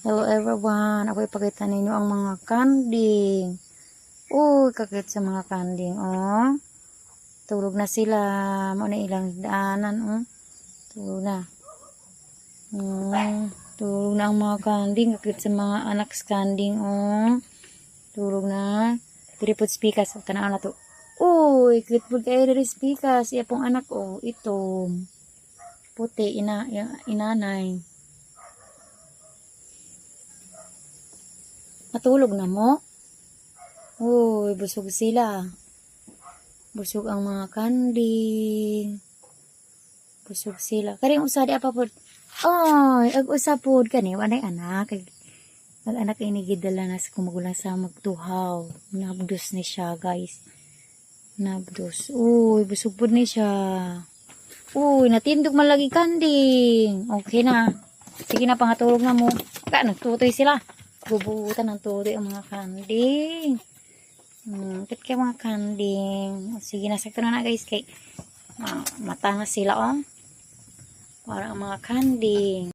Hello everyone, ako ipakita ninyo ang mga kanding. Uy, kakit sa mga kanding, oh. Tulog na sila. Muna ilang daanan, oh. Tulog na. Tulog na ang mga kanding. Kakit sa mga anak kanding, oh. Tulog na. Tripod spikas. Tanaan na to. Uy, kakit po kayo dari spikas. Iya pong anak, oh. Ito. Puti, inanay. Matulog na mo? Uy, busog sila. Busog ang mga kanding. Busog sila. Karing usadi apa po? Ay, ag-usa po kani. Wanay anak. Nag-anak ini gidala na sa kumagulang sa magtuhaw. Nabdos ni siya, guys. Nabdos. Uy, busog po ni siya. Uy, natindog man lagi kanding. Okay na. Sige na, pangatulog na mo. Nagtutoy sila. Bubutan ng tuloy ang mga kanding. Kit kayo mga kanding. Sige, nasakto na guys. Kay mata na sila, oh. Para ang mga kanding.